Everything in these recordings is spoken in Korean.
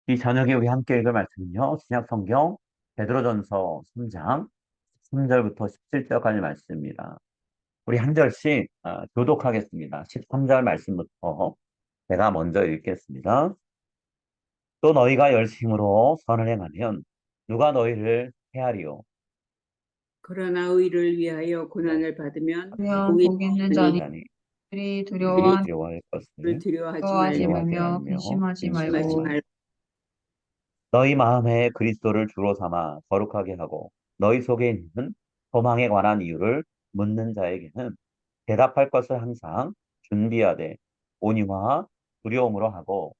이 저녁에 우리 함께 읽을 말씀은요. 신약 성경 베드로전서 3장 13절부터 17절까지 말씀입니다. 우리 한 절씩 교독하겠습니다. 13절 말씀부터 제가 먼저 읽겠습니다. 또 너희가 열심으로 선을 행하면 누가 너희를 해하리요? 그러나 의를 위하여 고난을 받으면 하면 복이 복 있는 있으니 자니 자들이 그들이 두려워할 것을 두려워하지 두려워하지 말고 두려워하지 말며 말며 근심하지 심하지 말고 말고 너희 마음에 그리스도를 주로 삼아 거룩하게 하고 너희 속에 있는 소망에 관한 이유를 묻는 자에게는 대답할 것을 항상 준비하되 온유와 두려움으로 하고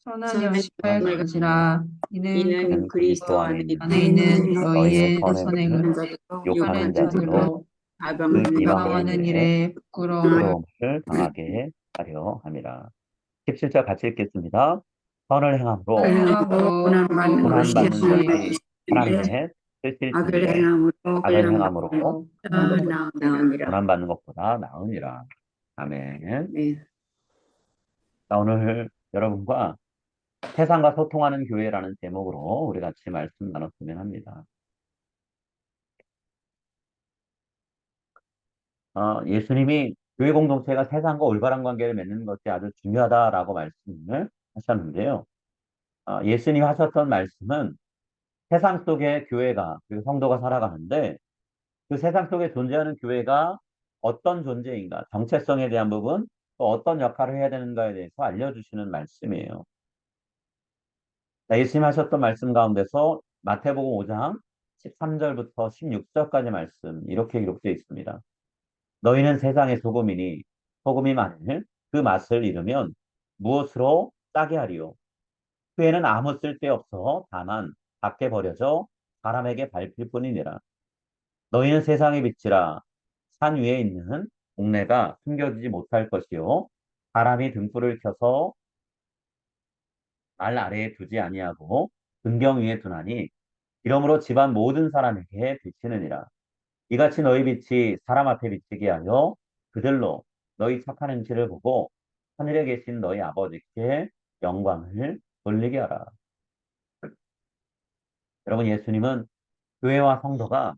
선한 선한 열심을 열심을 가지라. 이는 이는 그리스도 그리스도 안에 안에 안에 있는 있는 너희의 너희의 선행을 선행을 욕하는 하는 자들로 자들로 그 그 비방하는 비방하는 비방하는 일에 일에 부끄러움을 부끄러움을 당하게 하려 함이라. 17절 같이 읽겠습니다. 선을 행함으로 행함으로 고난받는 것이 것이 하나님의 뜻일 악을 텐데 행함으로 악을 행함으로 나으니라. 고난받는 것보다 나으니라. 아멘. 네. 자, 오늘 여러분과 세상과 소통하는 교회라는 제목으로 우리 같이 말씀 나눴으면 합니다. 예수님이 교회 공동체가 세상과 올바른 관계를 맺는 것이 아주 중요하다라고 말씀을 하셨는데요. 예수님이 하셨던 말씀은 세상 속의 교회가, 그리고 성도가 살아가는데 그 세상 속에 존재하는 교회가 어떤 존재인가, 정체성에 대한 부분, 또 어떤 역할을 해야 되는가에 대해서 알려주시는 말씀이에요. 자, 예수님 하셨던 말씀 가운데서 마태복음 5장 13절부터 16절까지 말씀 이렇게 기록되어 있습니다. 너희는 세상의 소금이니 소금이 만일 그 맛을 잃으면 무엇으로 짜게 하리요? 그에는 아무 쓸데없어 다만 밖에 버려져 사람에게 밟힐 뿐이니라. 너희는 세상의 빛이라. 산 위에 있는 동네가 숨겨지지 못할 것이요 사람이 등불을 켜서 말 아래에 두지 아니하고 등경 위에 두나니 이러므로 집안 모든 사람에게 비치느니라. 이같이 너희 빛이 사람 앞에 비치게 하여 그들로 너희 착한 행실을 보고 하늘에 계신 너희 아버지께 영광을 돌리게 하라. 여러분, 예수님은 교회와 성도가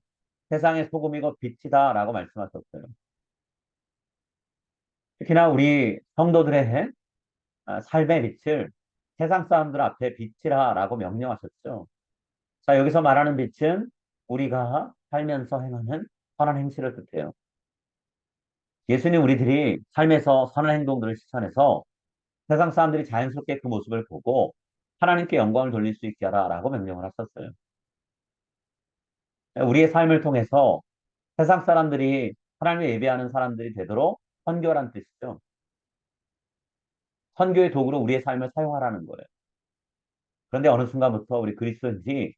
세상의 소금이고 빛이다라고 말씀하셨어요. 특히나 우리 성도들의 삶의 빛을 세상 사람들 앞에 비치라라고 명령하셨죠. 자, 여기서 말하는 빛은 우리가 살면서 행하는 선한 행실을 뜻해요. 예수님 우리들이 삶에서 선한 행동들을 실천해서 세상 사람들이 자연스럽게 그 모습을 보고 하나님께 영광을 돌릴 수 있게 하라라고 명령을 하셨어요. 우리의 삶을 통해서 세상 사람들이 하나님을 예배하는 사람들이 되도록 선교란 뜻이죠. 선교의 도구로 우리의 삶을 사용하라는 거예요. 그런데 어느 순간부터 우리 그리스도인들이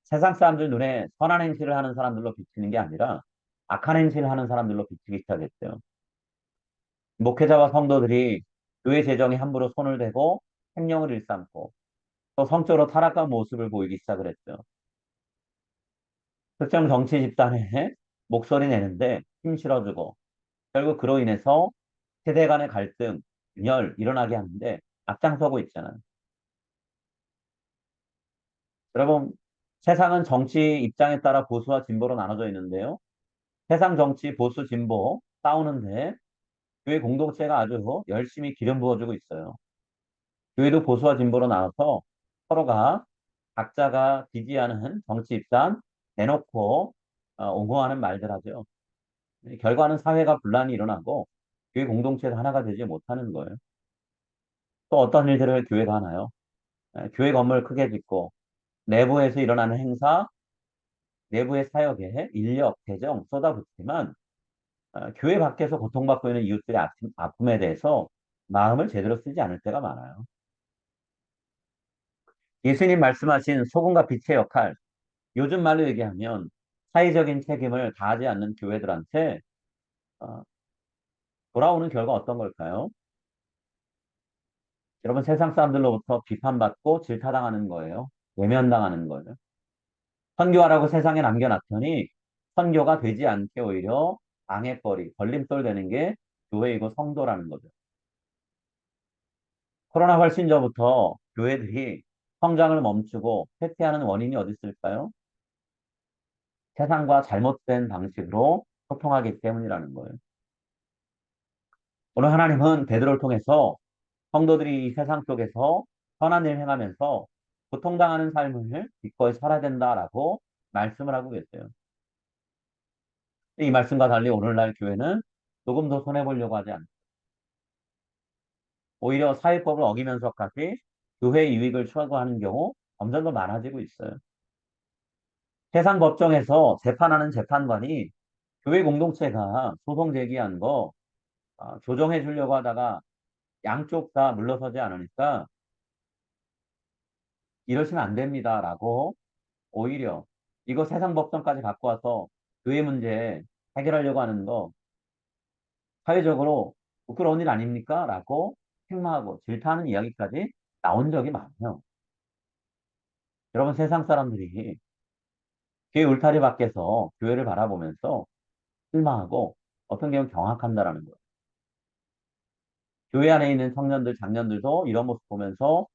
세상 사람들 눈에 선한 행실을 하는 사람들로 비치는 게 아니라 악한 행실을 하는 사람들로 비치기 시작했어요. 목회자와 성도들이 교회 재정에 함부로 손을 대고 생명을 일삼고 또 성적으로 타락한 모습을 보이기 시작을 했죠. 특정 정치 집단에 목소리 내는데 힘 실어주고 결국 그로 인해서 세대 간의 갈등, 분열 일어나게 하는데 앞장서고 있잖아요. 여러분, 세상은 정치 입장에 따라 보수와 진보로 나눠져 있는데요. 세상 정치 보수 진보 싸우는데 교회 공동체가 아주 열심히 기름 부어주고 있어요. 교회도 보수와 진보로 나눠서 서로가 각자가 지지하는 정치 입장 내놓고 옹호하는 말들 하죠. 결과는 사회가 분란이 일어나고 교회 공동체가 하나가 되지 못하는 거예요. 또 어떤 일들을 교회가 하나요? 교회 건물 크게 짓고 내부에서 일어나는 행사, 내부의 사역에 인력, 재정 쏟아붓지만 교회 밖에서 고통받고 있는 이웃들의 아픔에 대해서 마음을 제대로 쓰지 않을 때가 많아요. 예수님 말씀하신 소금과 빛의 역할, 요즘 말로 얘기하면 사회적인 책임을 다하지 않는 교회들한테 어, 돌아오는 결과 어떤 걸까요? 여러분, 세상 사람들로부터 비판받고 질타당하는 거예요. 외면당하는 거예요. 선교하라고 세상에 남겨놨더니 선교가 되지 않게 오히려 방해거리, 걸림돌 되는 게 교회이고 성도라는 거죠. 코로나 훨씬 전부터 교회들이 성장을 멈추고 쇠퇴하는 원인이 어디 있을까요? 세상과 잘못된 방식으로 소통하기 때문이라는 거예요. 오늘 하나님은 베드로를 통해서 성도들이 이 세상 속에서 선한 일을 행하면서 고통당하는 삶을 기꺼이 살아야 된다라고 말씀을 하고 계세요. 이 말씀과 달리 오늘날 교회는 조금 더 손해보려고 하지 않습니다. 오히려 사회법을 어기면서까지 교회의 유익을 추구하는 경우 점점 더 많아지고 있어요. 세상 법정에서 재판하는 재판관이 교회 공동체가 소송 제기한 거 조정해 주려고 하다가 양쪽 다 물러서지 않으니까 이러시면 안 됩니다라고 오히려 이거 세상 법정까지 갖고 와서 교회 문제 해결하려고 하는 거 사회적으로 부끄러운 일 아닙니까? 라고 책망하고 질타하는 이야기까지 나온 적이 많아요. 여러분 세상 사람들이 교회 울타리 밖에서 교회를 바라보면서 실망하고 어떤 경우 경악한다라는 거예요. 교회 안에 있는 청년들, 장년들도 이런 모습 보면서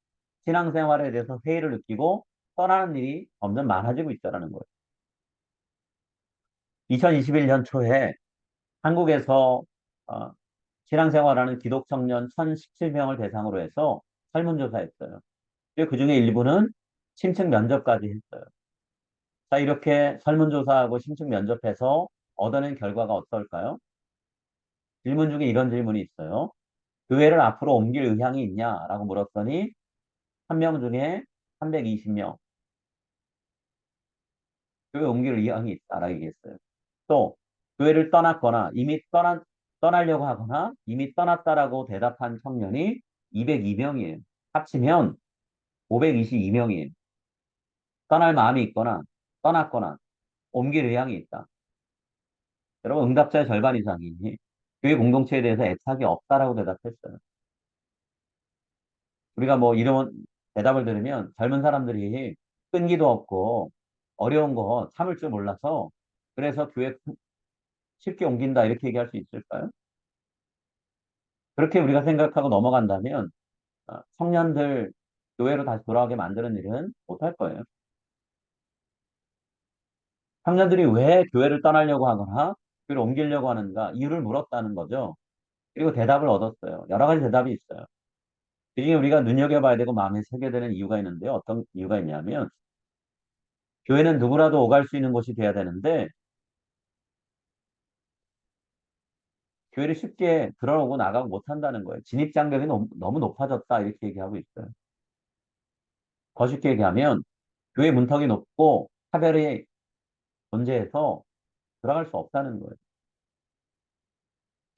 신앙생활에 대해서 회의를 느끼고 떠나는 일이 점점 많아지고 있다는 거예요. 2021년 초에 한국에서 어, 신앙생활하는 기독 청년 1,017명을 대상으로 해서 설문조사했어요. 그 중에 일부는 심층 면접까지 했어요. 자, 이렇게 설문조사하고 심층 면접해서 얻어낸 결과가 어떨까요? 질문 중에 이런 질문이 있어요. 교회를 앞으로 옮길 의향이 있냐라고 물었더니 한 명 중에 320명 교회 옮길 의향이 있다라고 얘기했어요. 또 교회를 떠났거나 떠나려고 하거나 이미 떠났다라고 대답한 청년이 202명이에요. 합치면 522명이에요. 떠날 마음이 있거나 떠났거나 옮길 의향이 있다. 여러분 응답자의 절반 이상이 교회 공동체에 대해서 애착이 없다라고 대답했어요. 우리가 뭐 이런 대답을 들으면 젊은 사람들이 끈기도 없고 어려운 거 참을 줄 몰라서 그래서 교회 쉽게 옮긴다 이렇게 얘기할 수 있을까요? 그렇게 우리가 생각하고 넘어간다면 청년들 교회로 다시 돌아오게 만드는 일은 못할 거예요. 청년들이 왜 교회를 떠나려고 하거나 교회를 옮기려고 하는가 이유를 물었다는 거죠. 그리고 대답을 얻었어요. 여러 가지 대답이 있어요. 그 중에 우리가 눈여겨봐야 되고 마음에 새겨야 되는 이유가 있는데요. 어떤 이유가 있냐면 교회는 누구라도 오갈 수 있는 곳이 돼야 되는데 교회를 쉽게 들어오고 나가고 못한다는 거예요. 진입 장벽이 너무 높아졌다 이렇게 얘기하고 있어요. 더 쉽게 얘기하면 교회 문턱이 높고 차별이 존재해서 들어갈 수 없다는 거예요.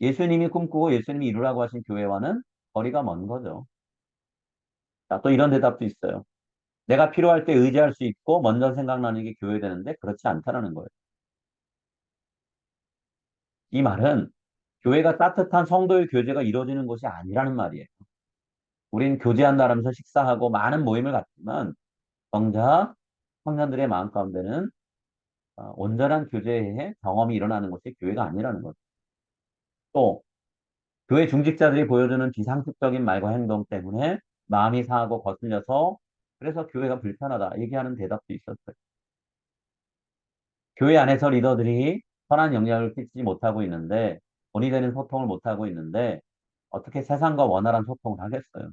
예수님이 꿈꾸고 예수님이 이루라고 하신 교회와는 거리가 먼 거죠. 자, 또 이런 대답도 있어요. 내가 필요할 때 의지할 수 있고 먼저 생각나는 게 교회 되는데 그렇지 않다는 거예요. 이 말은 교회가 따뜻한 성도의 교제가 이루어지는 곳이 아니라는 말이에요. 우린 교제한다라면서 식사하고 많은 모임을 갖지만 정작 청년들의 마음 가운데는 온전한 교제의 경험이 일어나는 곳이 교회가 아니라는 거죠. 또 교회 중직자들이 보여주는 비상식적인 말과 행동 때문에 마음이 상하고 거슬려서 그래서 교회가 불편하다 얘기하는 대답도 있었어요. 교회 안에서 리더들이 선한 영향을 끼치지 못하고 있는데 본의 되는 소통을 못하고 있는데 어떻게 세상과 원활한 소통을 하겠어요?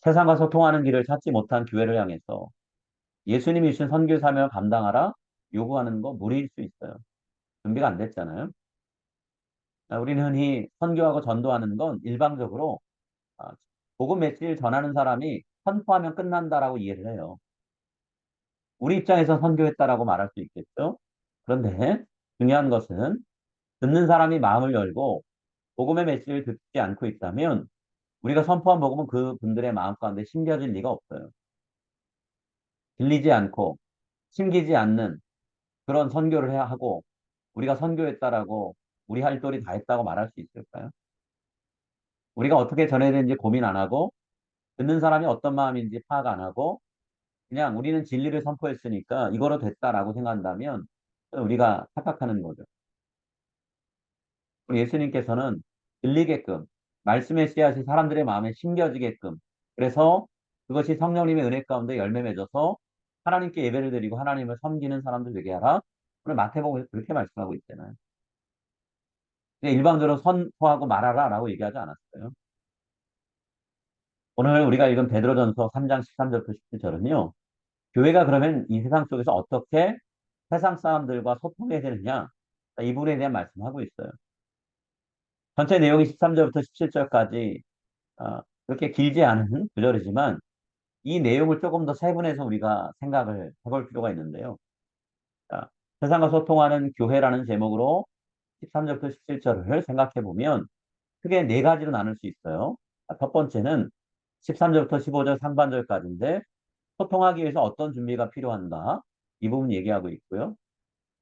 세상과 소통하는 길을 찾지 못한 교회를 향해서 예수님이 주신 선교 사명을 감당하라 요구하는 거 무리일 수 있어요. 준비가 안 됐잖아요. 우리는 흔히 선교하고 전도하는 건 일방적으로 아, 복음 메시지를 전하는 사람이 선포하면 끝난다라고 이해를 해요. 우리 입장에서 선교했다라고 말할 수 있겠죠. 그런데 중요한 것은 듣는 사람이 마음을 열고 복음의 메시지를 듣지 않고 있다면 우리가 선포한 복음은 그 분들의 마음 가운데 심겨질 리가 없어요. 들리지 않고 심기지 않는 그런 선교를 해야 하고 우리가 선교했다라고 우리 할 도리 다 했다고 말할 수 있을까요? 우리가 어떻게 전해야 되는지 고민 안 하고 듣는 사람이 어떤 마음인지 파악 안 하고 그냥 우리는 진리를 선포했으니까 이거로 됐다라고 생각한다면 우리가 착각하는 거죠. 우리 예수님께서는 들리게끔 말씀의 씨앗이 사람들의 마음에 심겨지게끔. 그래서 그것이 성령님의 은혜 가운데 열매 맺어서 하나님께 예배를 드리고 하나님을 섬기는 사람들 되게 하라. 오늘 마태복음에서 그렇게 말씀하고 있잖아요. 근데 일방적으로 선포하고 말하라라고 얘기하지 않았어요. 오늘 우리가 읽은 베드로전서 3장 13절부터 17절은요. 교회가 그러면 이 세상 속에서 어떻게 세상 사람들과 소통해야 되느냐? 이 부분에 대한 말씀하고 있어요. 전체 내용이 13절부터 17절까지 그렇게 길지 않은 구절이지만 이 내용을 조금 더 세분해서 우리가 생각을 해볼 필요가 있는데요. 자, 세상과 소통하는 교회라는 제목으로 13절부터 17절을 생각해 보면 크게 네 가지로 나눌 수 있어요. 첫 번째는 13절부터 15절 상반절까지인데 소통하기 위해서 어떤 준비가 필요한가? 이 부분 얘기하고 있고요.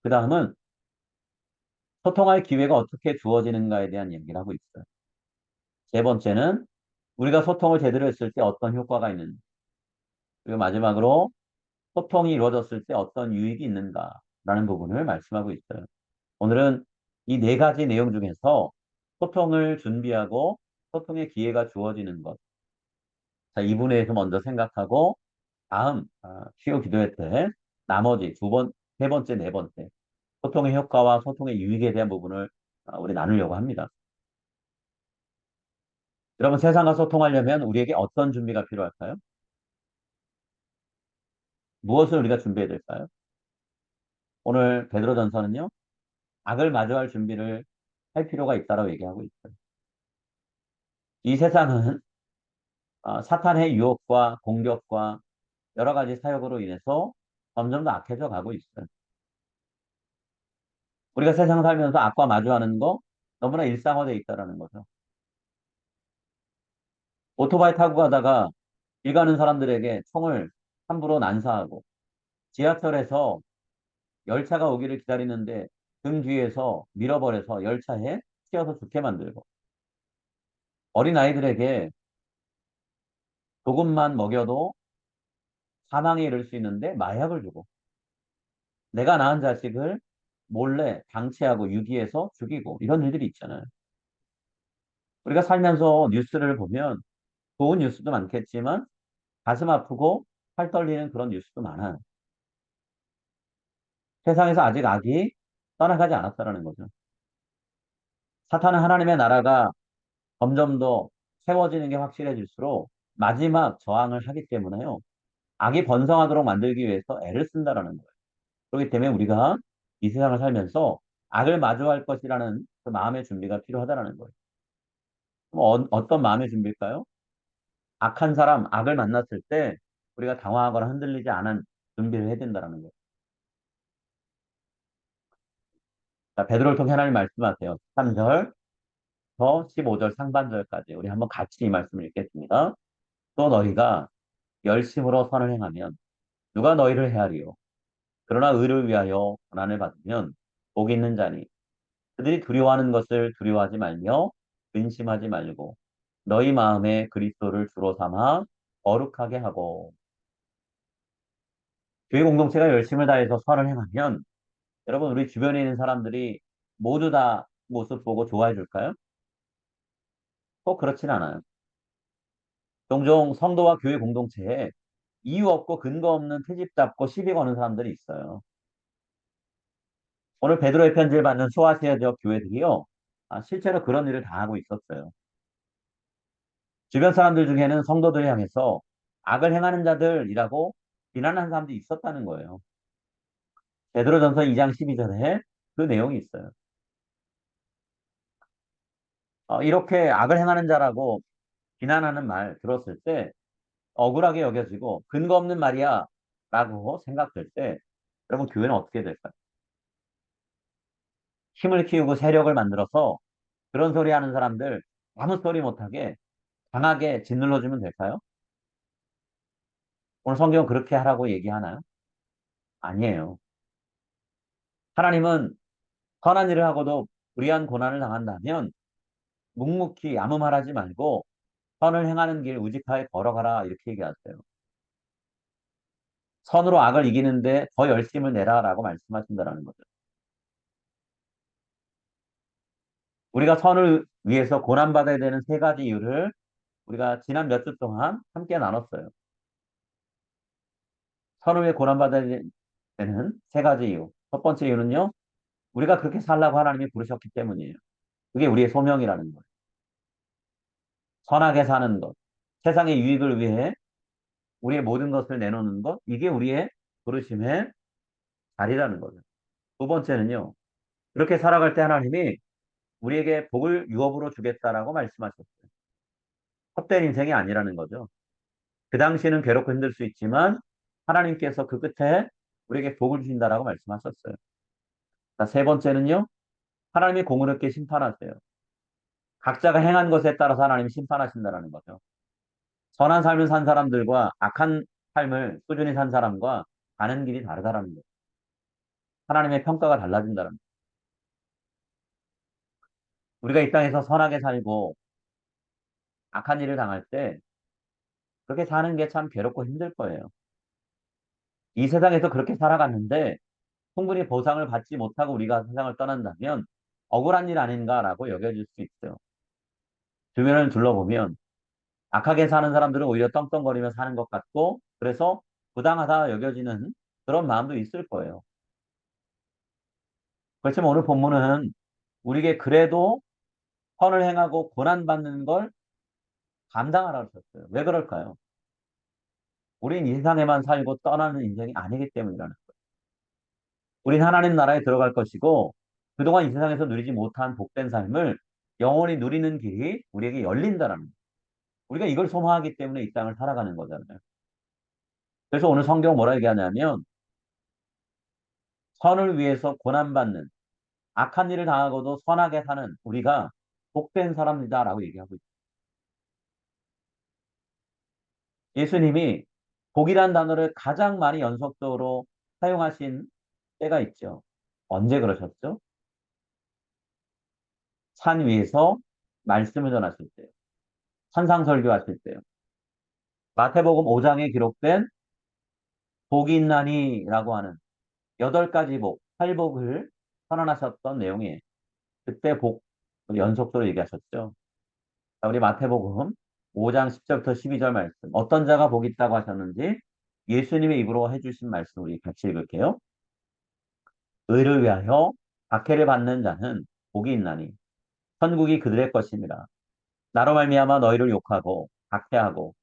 그 다음은 소통할 기회가 어떻게 주어지는가에 대한 얘기를 하고 있어요. 세 번째는 우리가 소통을 제대로 했을 때 어떤 효과가 있는지. 그리고 마지막으로 소통이 이루어졌을 때 어떤 유익이 있는가라는 부분을 말씀하고 있어요. 오늘은 이 네 가지 내용 중에서 소통을 준비하고 소통의 기회가 주어지는 것. 자, 이 부분에 대해서 먼저 생각하고 다음 시호 기도회 때 나머지 세 번째, 네 번째 소통의 효과와 소통의 유익에 대한 부분을 우리 나누려고 합니다. 여러분 세상과 소통하려면 우리에게 어떤 준비가 필요할까요? 무엇을 우리가 준비해야 될까요? 오늘 베드로전서는요. 악을 마주할 준비를 할 필요가 있다고 얘기하고 있어요. 이 세상은 사탄의 유혹과 공격과 여러 가지 사역으로 인해서 점점 더 악해져 가고 있어요. 우리가 세상 살면서 악과 마주하는 거 너무나 일상화되어 있다는 거죠. 오토바이 타고 가다가 길 가는 사람들에게 총을 함부로 난사하고 지하철에서 열차가 오기를 기다리는데 등 뒤에서 밀어버려서 열차에 치여서 죽게 만들고 어린아이들에게 조금만 먹여도 사망에 이를 수 있는데 마약을 주고 내가 낳은 자식을 몰래 방치하고 유기해서 죽이고 이런 일들이 있잖아요. 우리가 살면서 뉴스를 보면 좋은 뉴스도 많겠지만 가슴 아프고 팔 떨리는 그런 뉴스도 많아요. 세상에서 아직 악이 떠나가지 않았다는 거죠. 사탄은 하나님의 나라가 점점 더 세워지는 게 확실해질수록 마지막 저항을 하기 때문에요. 악이 번성하도록 만들기 위해서 애를 쓴다라는 거예요. 그렇기 때문에 우리가 이 세상을 살면서 악을 마주할 것이라는 그 마음의 준비가 필요하다는 거예요. 그럼 어떤 마음의 준비일까요? 악한 사람, 악을 만났을 때 우리가 당황하거나 흔들리지 않은 준비를 해야 된다는 거예요. 자, 베드로를 통해 하나님 말씀하세요. 3절, 더 15절 상반절까지 우리 한번 같이 이 말씀을 읽겠습니다. 또 너희가 열심으로 선을 행하면 누가 너희를 헤아리요? 그러나 의를 위하여 고난을 받으면 복이 있는 자니 그들이 두려워하는 것을 두려워하지 말며 근심하지 말고 너희 마음에 그리스도를 주로 삼아 거룩하게 하고 교회 공동체가 열심을 다해서 선을 행하면 여러분 우리 주변에 있는 사람들이 모두 다 모습 보고 좋아해 줄까요? 꼭 그렇진 않아요. 종종 성도와 교회 공동체에 이유 없고 근거 없는 트집 잡고 시비 거는 사람들이 있어요. 오늘 베드로의 편지를 받는 소아시아 지역 교회들이요. 실제로 그런 일을 당하고 있었어요. 주변 사람들 중에는 성도들을 향해서 악을 행하는 자들이라고 비난하는 사람들이 있었다는 거예요. 베드로전서 2장 12절에 그 내용이 있어요. 이렇게 악을 행하는 자라고 비난하는 말 들었을 때 억울하게 여겨지고 근거 없는 말이야 라고 생각될 때 여러분 교회는 어떻게 될까요? 힘을 키우고 세력을 만들어서 그런 소리 하는 사람들 아무 소리 못하게 강하게 짓눌러주면 될까요? 오늘 성경은 그렇게 하라고 얘기하나요? 아니에요. 하나님은 선한 일을 하고도 불의한 고난을 당한다면 묵묵히 아무 말하지 말고 선을 행하는 길 우직하게 걸어가라 이렇게 얘기하세요. 선으로 악을 이기는데 더 열심을 내라라고 말씀하신다는 거죠. 우리가 선을 위해서 고난받아야 되는 세 가지 이유를 우리가 지난 몇 주 동안 함께 나눴어요. 선을 위해 고난받아야 되는 세 가지 이유. 첫 번째 이유는요, 우리가 그렇게 살라고 하나님이 부르셨기 때문이에요. 그게 우리의 소명이라는 거예요. 선하게 사는 것, 세상의 유익을 위해 우리의 모든 것을 내놓는 것, 이게 우리의 부르심의 자리라는 거죠. 두 번째는요, 그렇게 살아갈 때 하나님이 우리에게 복을 유업으로 주겠다라고 말씀하셨어요. 헛된 인생이 아니라는 거죠. 그 당시에는 괴롭고 힘들 수 있지만 하나님께서 그 끝에 우리에게 복을 주신다라고 말씀하셨어요. 자, 세 번째는요, 하나님이 공의롭게 심판하세요. 각자가 행한 것에 따라서 하나님이 심판하신다라는 거죠. 선한 삶을 산 사람들과 악한 삶을 꾸준히 산 사람과 가는 길이 다르다라는 거예요. 하나님의 평가가 달라진다는 거예요. 우리가 이 땅에서 선하게 살고 악한 일을 당할 때 그렇게 사는 게 참 괴롭고 힘들 거예요. 이 세상에서 그렇게 살아갔는데 충분히 보상을 받지 못하고 우리가 세상을 떠난다면 억울한 일 아닌가라고 여겨질 수 있어요. 주변을 둘러보면 악하게 사는 사람들은 오히려 떵떵거리며 사는 것 같고 그래서 부당하다 여겨지는 그런 마음도 있을 거예요. 그렇지만 오늘 본문은 우리에게 그래도 선을 행하고 고난받는 걸 감당하라고 하셨어요. 왜 그럴까요? 우린 이 세상에만 살고 떠나는 인생이 아니기 때문이라는 거예요. 우린 하나님 나라에 들어갈 것이고 그동안 이 세상에서 누리지 못한 복된 삶을 영원히 누리는 길이 우리에게 열린다는 거예요. 우리가 이걸 소망하기 때문에 이 땅을 살아가는 거잖아요. 그래서 오늘 성경 뭐라 얘기하냐면 선을 위해서 고난받는 악한 일을 당하고도 선하게 사는 우리가 복된 사람이다라고 얘기하고 있어요. 예수님이 복이란 단어를 가장 많이 연속적으로 사용하신 때가 있죠. 언제 그러셨죠? 산 위에서 말씀을 전하실 때요. 산상설교하실 때요. 마태복음 5장에 기록된 복이 있나니라고 하는 8가지 복, 8복을 선언하셨던 내용이에요. 그때 복 연속적으로 얘기하셨죠. 자, 우리 마태복음 5장 10절부터 12절 말씀. 어떤 자가 복이 있다고 하셨는지 예수님의 입으로 해주신 말씀 우리 같이 읽을게요. 의를 위하여 박해를 받는 자는 복이 있나니 천국이 그들의 것입니다. 나로 말미암아 너희를 욕하고 박해하고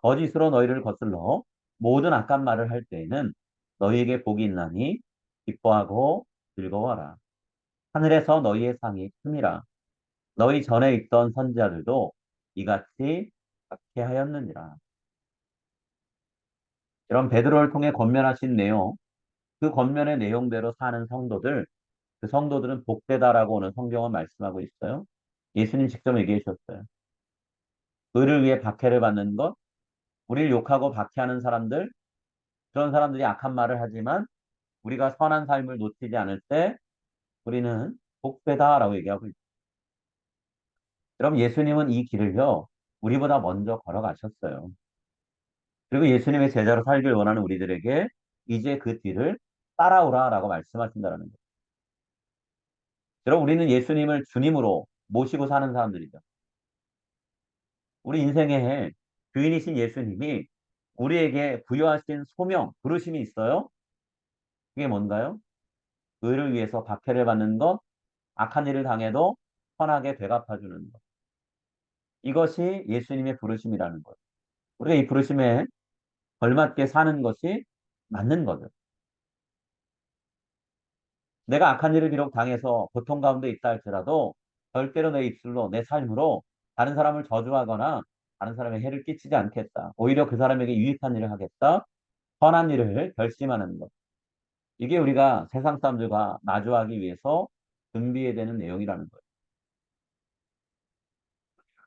거짓으로 너희를 거슬러 모든 악한 말을 할 때에는 너희에게 복이 있나니 기뻐하고 즐거워하라. 하늘에서 너희의 상이 큼이라. 너희 전에 있던 선지자들도 이같이 박해하였느니라. 이런 베드로를 통해 권면하신 내용, 그 권면의 내용대로 사는 성도들, 그 성도들은 복되다라고 오늘 성경은 말씀하고 있어요. 예수님 직접 얘기해 주셨어요. 의를 위해 박해를 받는 것, 우리를 욕하고 박해하는 사람들, 그런 사람들이 악한 말을 하지만 우리가 선한 삶을 놓치지 않을 때 우리는 복되다라고 얘기하고 있어요. 여러분, 예수님은 이 길을요, 우리보다 먼저 걸어가셨어요. 그리고 예수님의 제자로 살길 원하는 우리들에게 이제 그 뒤를 따라오라라고 말씀하신다는 거예요. 여러분, 우리는 예수님을 주님으로 모시고 사는 사람들이죠. 우리 인생의 주인이신 예수님이 우리에게 부여하신 소명, 부르심이 있어요. 그게 뭔가요? 의를 위해서 박해를 받는 것, 악한 일을 당해도 선하게 되갚아주는 것. 이것이 예수님의 부르심이라는 거예요. 우리가 이 부르심에 걸맞게 사는 것이 맞는 거죠. 내가 악한 일을 비록 당해서 고통 가운데 있다 할지라도 절대로 내 입술로 내 삶으로 다른 사람을 저주하거나 다른 사람의 해를 끼치지 않겠다. 오히려 그 사람에게 유익한 일을 하겠다. 선한 일을 결심하는 것. 이게 우리가 세상 사람들과 마주하기 위해서 준비해야 되는 내용이라는 거예요.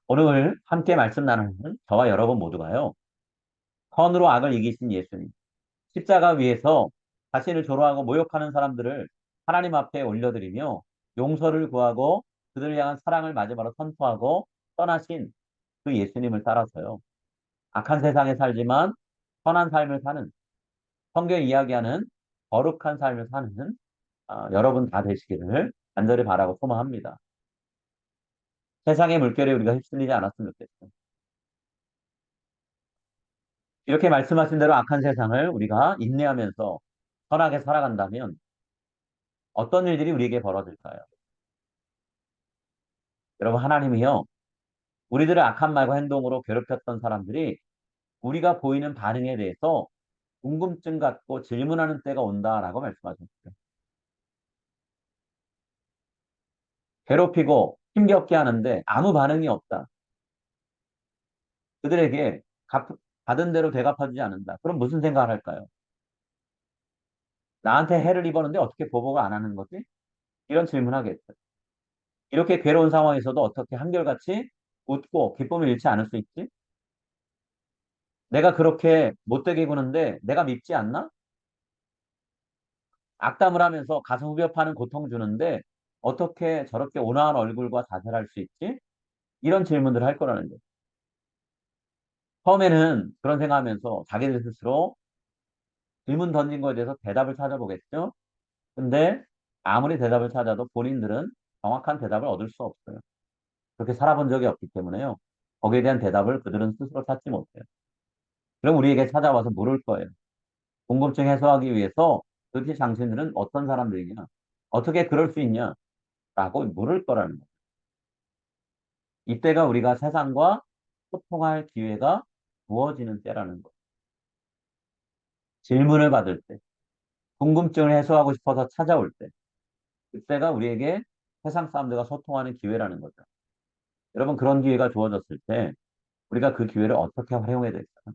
오늘 함께 말씀 나누는 저와 여러분 모두가요. 선으로 악을 이기신 예수님. 십자가 위에서 자신을 조롱하고 모욕하는 사람들을 하나님 앞에 올려드리며 용서를 구하고 그들을 향한 사랑을 마지막으로 선포하고 떠나신 그 예수님을 따라서요. 악한 세상에 살지만 선한 삶을 사는 성경이 이야기하는 거룩한 삶을 사는 여러분 다 되시기를 간절히 바라고 소망합니다. 세상의 물결에 우리가 휩쓸리지 않았으면 좋겠어요. 이렇게 말씀하신 대로 악한 세상을 우리가 인내하면서 선하게 살아간다면 어떤 일들이 우리에게 벌어질까요? 여러분, 하나님이요, 우리들을 악한 말과 행동으로 괴롭혔던 사람들이 우리가 보이는 반응에 대해서 궁금증 갖고 질문하는 때가 온다라고 말씀하셨어요. 괴롭히고 힘겹게 하는데 아무 반응이 없다. 그들에게 받은 대로 대갚아주지 않는다. 그럼 무슨 생각을 할까요? 나한테 해를 입었는데 어떻게 보복을 안 하는 거지? 이런 질문하겠죠. 이렇게 괴로운 상황에서도 어떻게 한결같이 웃고 기쁨을 잃지 않을 수 있지? 내가 그렇게 못되게 구는데 내가 밉지 않나? 악담을 하면서 가슴 후벼 파는 고통 주는데 어떻게 저렇게 온화한 얼굴과 자세를 할 수 있지? 이런 질문들을 할 거라는 거죠. 처음에는 그런 생각하면서 자기들 스스로 질문 던진 거에 대해서 대답을 찾아보겠죠? 근데 아무리 대답을 찾아도 본인들은 정확한 대답을 얻을 수 없어요. 그렇게 살아본 적이 없기 때문에요. 거기에 대한 대답을 그들은 스스로 찾지 못해요. 그럼 우리에게 찾아와서 물을 거예요. 궁금증 해소하기 위해서 도대체 당신들은 어떤 사람들이냐? 어떻게 그럴 수 있냐? 라고 물을 거라는 거예요. 이때가 우리가 세상과 소통할 기회가 주어지는 때라는 거예요. 질문을 받을 때, 궁금증을 해소하고 싶어서 찾아올 때, 그때가 우리에게 세상 사람들과 소통하는 기회라는 거죠. 여러분, 그런 기회가 주어졌을 때 우리가 그 기회를 어떻게 활용해야 될까요?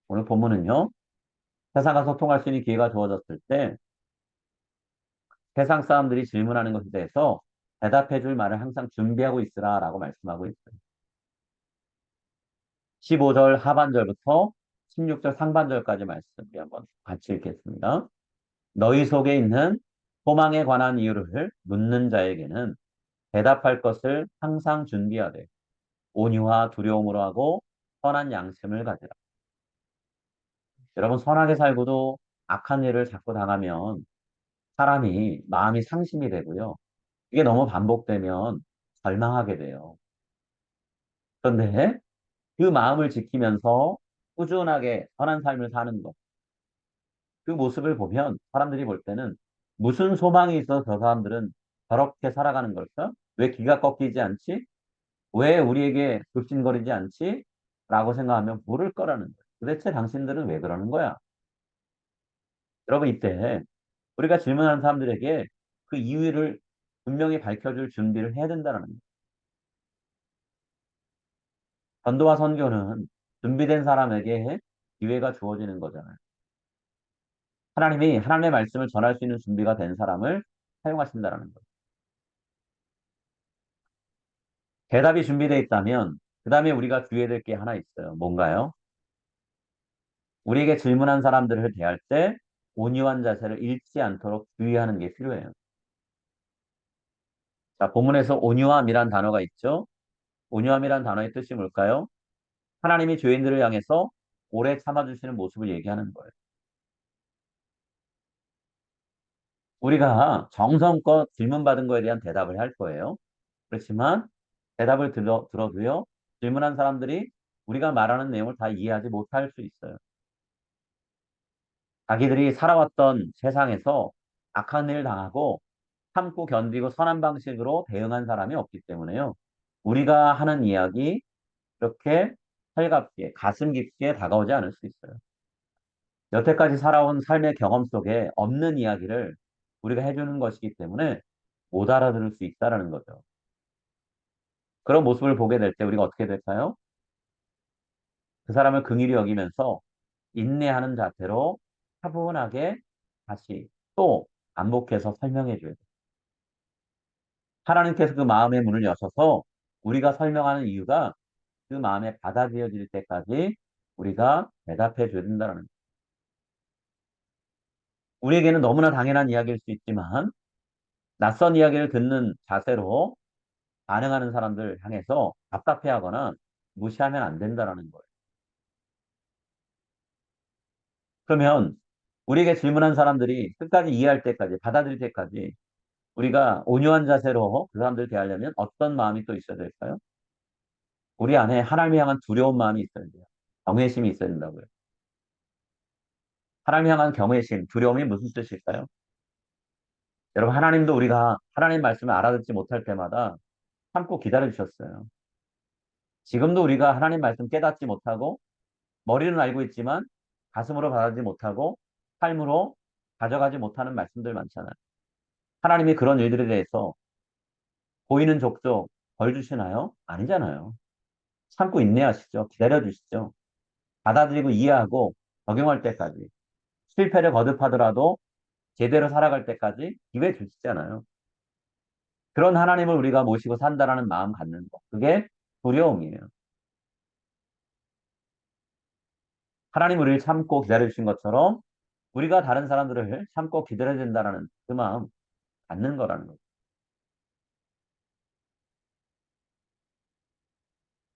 오늘 본문은요, 세상과 소통할 수 있는 기회가 주어졌을 때 세상 사람들이 질문하는 것에 대해서 대답해 줄 말을 항상 준비하고 있으라라고 말씀하고 있어요. 15절 하반절부터 16절 상반절까지 말씀 우리 한번 같이 읽겠습니다. 너희 속에 있는 소망에 관한 이유를 묻는 자에게는 대답할 것을 항상 준비하되 온유와 두려움으로 하고 선한 양심을 가지라. 여러분, 선하게 살고도 악한 일을 자꾸 당하면 사람이 마음이 상심이 되고요. 이게 너무 반복되면 절망하게 돼요. 그런데 그 마음을 지키면서 꾸준하게 선한 삶을 사는 것, 그 모습을 보면 사람들이 볼 때는 무슨 소망이 있어서 저 사람들은 저렇게 살아가는 걸까? 왜 기가 꺾이지 않지? 왜 우리에게 불신거리지 않지? 라고 생각하면 모를 거라는 거예요. 도대체 당신들은 왜 그러는 거야? 여러분, 이때 우리가 질문하는 사람들에게 그 이유를 분명히 밝혀줄 준비를 해야 된다는 거예요. 전도와 선교는 준비된 사람에게 기회가 주어지는 거잖아요. 하나님이 하나님의 말씀을 전할 수 있는 준비가 된 사람을 사용하신다는 거예요. 대답이 준비되어 있다면 그 다음에 우리가 주의해야 될 게 하나 있어요. 뭔가요? 우리에게 질문한 사람들을 대할 때 온유한 자세를 잃지 않도록 주의하는 게 필요해요. 자, 본문에서 온유함이란 단어가 있죠. 온유함이란 단어의 뜻이 뭘까요? 하나님이 죄인들을 향해서 오래 참아주시는 모습을 얘기하는 거예요. 우리가 정성껏 질문받은 거에 대한 대답을 할 거예요. 그렇지만 대답을 들어도요, 질문한 사람들이 우리가 말하는 내용을 다 이해하지 못할 수 있어요. 자기들이 살아왔던 세상에서 악한 일을 당하고 참고 견디고 선한 방식으로 대응한 사람이 없기 때문에요. 우리가 하는 이야기 이렇게 살갑게 가슴 깊게 다가오지 않을 수 있어요. 여태까지 살아온 삶의 경험 속에 없는 이야기를 우리가 해주는 것이기 때문에 못 알아들을 수 있다라는 거죠. 그런 모습을 보게 될 때 우리가 어떻게 될까요? 그 사람을 긍휼히 여기면서 인내하는 자세로 차분하게 다시 또 반복해서 설명해 줘야 돼요. 하나님께서 그 마음의 문을 여셔서 우리가 설명하는 이유가 그 마음에 받아들여질 때까지 우리가 대답해 줘야 된다는 거예요. 우리에게는 너무나 당연한 이야기일 수 있지만 낯선 이야기를 듣는 자세로 반응하는 사람들 향해서 답답해하거나 무시하면 안 된다는 거예요. 그러면 우리에게 질문한 사람들이 끝까지 이해할 때까지 받아들일 때까지 우리가 온유한 자세로 그 사람들 대하려면 어떤 마음이 또 있어야 될까요? 우리 안에 하나님을 향한 두려운 마음이 있어야 돼요. 경외심이 있어야 된다고요. 하나님을 향한 경외심, 두려움이 무슨 뜻일까요? 여러분, 하나님도 우리가 하나님 말씀을 알아듣지 못할 때마다 참고 기다려 주셨어요. 지금도 우리가 하나님 말씀 깨닫지 못하고 머리는 알고 있지만 가슴으로 받아들이지 못하고 삶으로 가져가지 못하는 말씀들 많잖아요. 하나님이 그런 일들에 대해서 보이는 족족 벌 주시나요? 아니잖아요. 참고 인내하시죠. 기다려 주시죠. 받아들이고 이해하고 적용할 때까지. 실패를 거듭하더라도 제대로 살아갈 때까지 기회 주시잖아요. 그런 하나님을 우리가 모시고 산다라는 마음 갖는 거. 그게 두려움이에요. 하나님 우리를 참고 기다려 주신 것처럼 우리가 다른 사람들을 참고 기다려야 된다는 그 마음 갖는 거라는 거죠.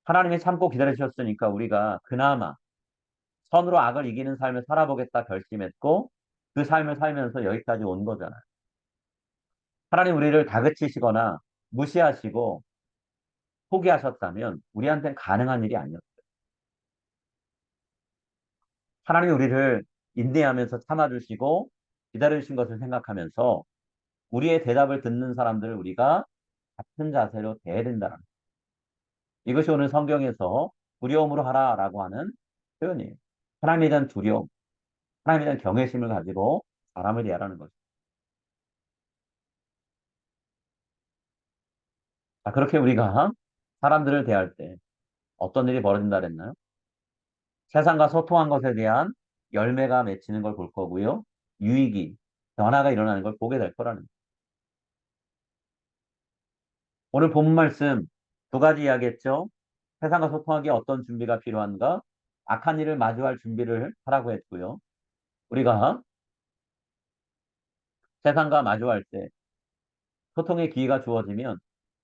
하나님이 참고 기다려 주셨으니까 우리가 그나마 선으로 악을 이기는 삶을 살아보겠다 결심했고 그 삶을 살면서 여기까지 온 거잖아요. 하나님 우리를 다그치시거나 무시하시고 포기하셨다면 우리한테는 가능한 일이 아니었어요. 하나님이 우리를 인내하면서 참아주시고 기다려주신 것을 생각하면서 우리의 대답을 듣는 사람들을 우리가 같은 자세로 대해야 된다는 거예요. 이것이 오늘 성경에서 두려움으로 하라라고 하는 표현이에요. 하나님에 대한 두려움, 하나님에 대한 경외심을 가지고 사람을 대하라는 거죠. 자, 그렇게 우리가 사람들을 대할 때 어떤 일이 벌어진다 그랬나요? 세상과 소통한 것에 대한 열매가 맺히는 걸 볼 거고요. 유익이, 변화가 일어나는 걸 보게 될 거라는 거예요. 오늘 본 말씀 두 가지 이야기했죠. 세상과 소통하기에 어떤 준비가 필요한가? 악한 일을 마주할 준비를 하라고 했고요. 우리가 세상과 마주할 때 소통의 기회가 주어지면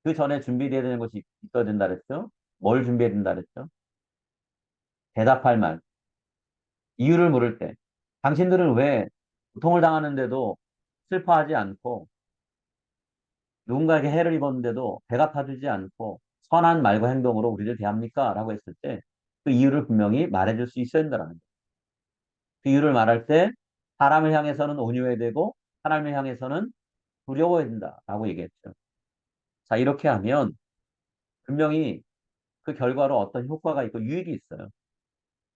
그 전에 준비되어야 되는 것이 있어야 된다 그랬죠. 뭘 준비해야 된다 그랬죠? 대답할 말, 이유를 물을 때 당신들은 왜 고통을 당하는데도 슬퍼하지 않고 누군가에게 해를 입었는데도 배가 타주지 않고 선한 말과 행동으로 우리를 대합니까? 라고 했을 때 그 이유를 분명히 말해줄 수 있어야 된다는 거예요. 그 이유를 말할 때 사람을 향해서는 온유해야 되고 하나님을 향해서는 두려워야 된다라고 얘기했죠. 자, 이렇게 하면 분명히 그 결과로 어떤 효과가 있고 유익이 있어요.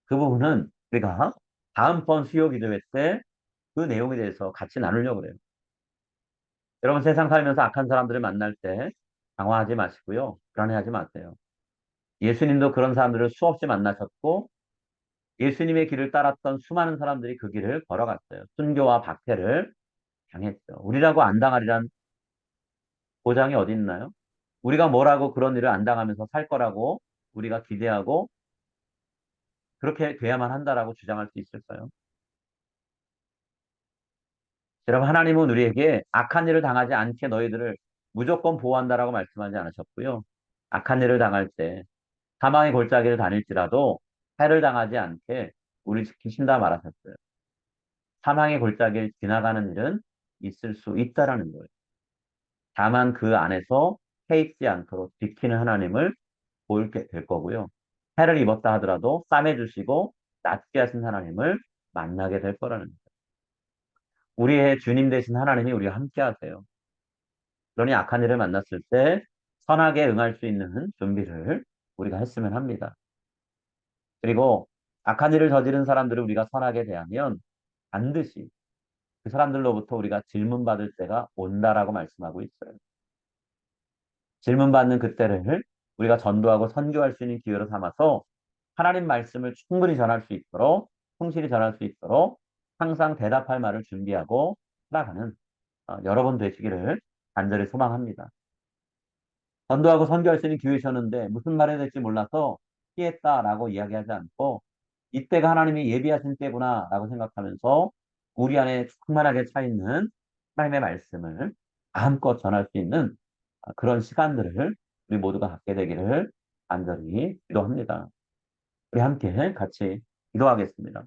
그 부분은 우리가 다음번 수요 기도회 때 그 내용에 대해서 같이 나누려고 그래요. 여러분 세상 살면서 악한 사람들을 만날 때 당황하지 마시고요. 불안해하지 마세요. 예수님도 그런 사람들을 수없이 만나셨고 예수님의 길을 따랐던 수많은 사람들이 그 길을 걸어갔어요. 순교와 박해를 당했죠. 우리라고 안 당하리란 보장이 어디 있나요? 우리가 뭐라고 그런 일을 안 당하면서 살 거라고 우리가 기대하고 그렇게 돼야만 한다라고 주장할 수 있을까요? 여러분 하나님은 우리에게 악한 일을 당하지 않게 너희들을 무조건 보호한다라고 말씀하지 않으셨고요. 악한 일을 당할 때 사망의 골짜기를 다닐지라도 해를 당하지 않게 우리 지키신다 말하셨어요. 사망의 골짜기를 지나가는 일은 있을 수 있다라는 거예요. 다만 그 안에서 해입지 않도록 지키는 하나님을 보이게 될 거고요. 해를 입었다 하더라도 싸매주시고 낫게 하신 하나님을 만나게 될 거라는 거예요. 우리의 주님 되신 하나님이 우리와 함께 하세요. 그러니 악한 일을 만났을 때 선하게 응할 수 있는 준비를 우리가 했으면 합니다. 그리고 악한 일을 저지른 사람들을 우리가 선하게 대하면 반드시 그 사람들로부터 우리가 질문받을 때가 온다라고 말씀하고 있어요. 질문받는 그때를 우리가 전도하고 선교할 수 있는 기회로 삼아서 하나님 말씀을 충분히 전할 수 있도록 충실히 전할 수 있도록 항상 대답할 말을 준비하고 살아가는 여러분 되시기를 간절히 소망합니다. 전도하고 선교할 수 있는 기회셨는데 무슨 말해야 될지 몰라서 피했다라고 이야기하지 않고 이때가 하나님이 예비하신 때구나라고 생각하면서 우리 안에 충만하게 차 있는 하나님의 말씀을 마음껏 전할 수 있는 그런 시간들을 우리 모두가 갖게 되기를 간절히 기도합니다. 우리 함께 같이 기도하겠습니다.